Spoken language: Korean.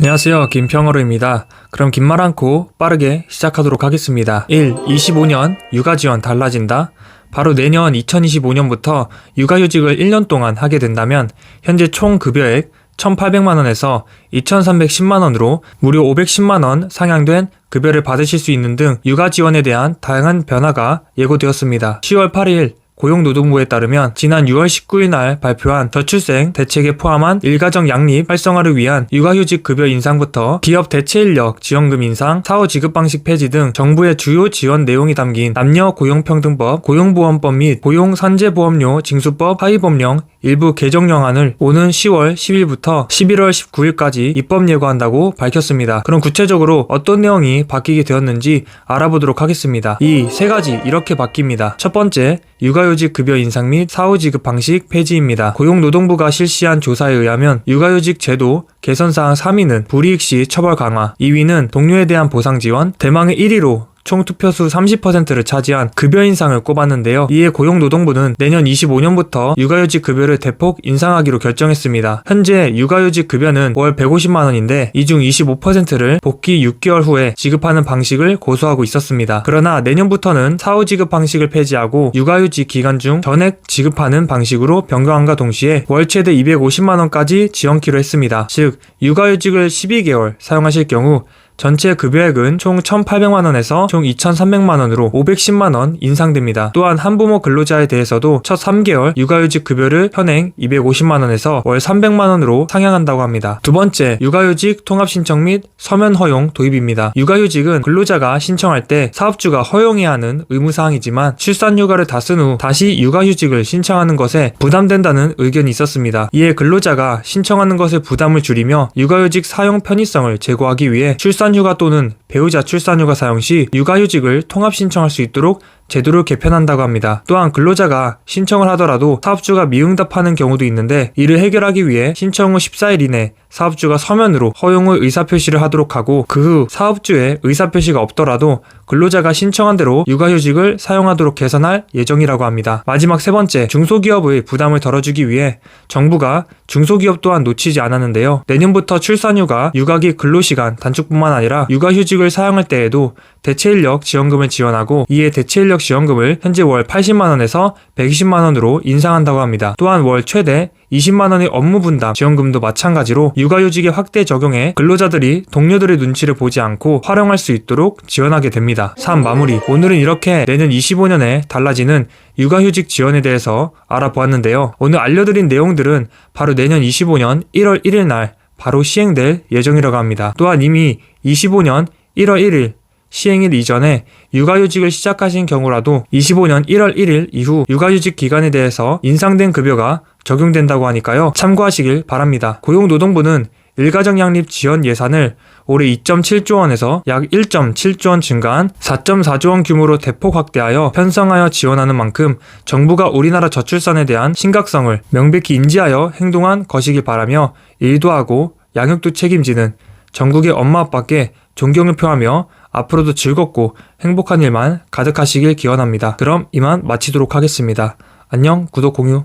안녕하세요. 김평어로입니다. 그럼 긴 말 않고 빠르게 시작하도록 하겠습니다. 1. 25년 육아지원 달라진다. 바로 내년 2025년부터 육아휴직을 1년 동안 하게 된다면 현재 총 급여액 1,800만원에서 2,310만원으로 무려 510만원 상향된 급여를 받으실 수 있는 등 육아지원에 대한 다양한 변화가 예고되었습니다. 10월 8일 고용노동부에 따르면 지난 6월 19일 날 발표한 저출생 대책에 포함한 일가정 양립 활성화를 위한 육아휴직 급여 인상부터 기업 대체인력 지원금 인상, 사후 지급 방식 폐지 등 정부의 주요 지원 내용이 담긴 남녀 고용평등법, 고용보험법 및 고용산재보험료 징수법 하위법령 일부 개정령안을 오는 10월 10일부터 11월 19일까지 입법 예고한다고 밝혔습니다. 그럼 구체적으로 어떤 내용이 바뀌게 되었는지 알아보도록 하겠습니다. 이 세 가지 이렇게 바뀝니다. 첫 번째, 육아휴직 급여 인상 및 사후 지급 방식 폐지입니다. 고용노동부가 실시한 조사에 의하면 육아휴직 제도 개선사항 3위는 불이익 시 처벌 강화, 2위는 동료에 대한 보상 지원, 대망의 1위로 총 투표수 30%를 차지한 급여 인상을 꼽았는데요. 이에 고용노동부는 내년 25년부터 육아휴직 급여를 대폭 인상하기로 결정했습니다. 현재 육아휴직 급여는 월 150만원인데 이 중 25%를 복귀 6개월 후에 지급하는 방식을 고수하고 있었습니다. 그러나 내년부터는 사후 지급 방식을 폐지하고 육아휴직 기간 중 전액 지급하는 방식으로 변경함과 동시에 월 최대 250만원까지 지원키로 했습니다. 즉 육아휴직을 12개월 사용하실 경우 전체 급여액은 총 1,800만원에서 총 2,300만원으로 510만원 인상됩니다. 또한 한부모 근로자에 대해서도 첫 3개월 육아휴직 급여를 현행 250만원에서 월 300만원으로 상향한다고 합니다. 두 번째, 육아휴직 통합신청 및 서면 허용 도입입니다. 육아휴직은 근로자가 신청할 때 사업주가 허용해야 하는 의무사항이지만 출산휴가를 다 쓴 후 다시 육아휴직을 신청하는 것에 부담된다는 의견이 있었습니다. 이에 근로자가 신청하는 것에 부담을 줄이며 육아휴직 사용 편의성을 제고하기 위해 출산휴가 또는 배우자 출산휴가 사용 시 육아휴직을 통합 신청할 수 있도록 제도를 개편한다고 합니다. 또한 근로자가 신청을 하더라도 사업주가 미응답하는 경우도 있는데 이를 해결하기 위해 신청 후 14일 이내 사업주가 서면으로 허용 후 의사표시를 하도록 하고 그 후 사업주의 의사표시가 없더라도 근로자가 신청한 대로 육아휴직을 사용하도록 개선할 예정이라고 합니다. 마지막 세 번째, 중소기업의 부담을 덜어주기 위해 정부가 중소기업 또한 놓치지 않았는데요. 내년부터 출산휴가, 육아기 근로시간 단축뿐만 아니라 육아휴직을 사용할 때에도 대체인력 지원금을 지원하고 이에 대체인력 지원금을 현재 월 80만원에서 120만원으로 인상한다고 합니다. 또한 월 최대 20만원의 업무분담 지원금도 마찬가지로 육아휴직의 확대 적용해 근로자들이 동료들의 눈치를 보지 않고 활용할 수 있도록 지원하게 됩니다. 3. 마무리. 오늘은 이렇게 내년 25년에 달라지는 육아휴직 지원에 대해서 알아보았는데요. 오늘 알려드린 내용들은 바로 내년 25년 1월 1일 날 바로 시행될 예정이라고 합니다. 또한 이미 25년 1월 1일 시행일 이전에 육아휴직을 시작하신 경우라도 25년 1월 1일 이후 육아휴직 기간에 대해서 인상된 급여가 적용된다고 하니까요. 참고하시길 바랍니다. 고용노동부는 일가정 양립 지원 예산을 올해 2.7조 원에서 약 1.7조 원 증가한 4.4조 원 규모로 대폭 확대하여 편성하여 지원하는 만큼 정부가 우리나라 저출산에 대한 심각성을 명백히 인지하여 행동한 것이길 바라며 일도 하고 양육도 책임지는 전국의 엄마 아빠께 존경을 표하며 앞으로도 즐겁고 행복한 일만 가득하시길 기원합니다. 그럼 이만 마치도록 하겠습니다. 안녕, 구독, 공유.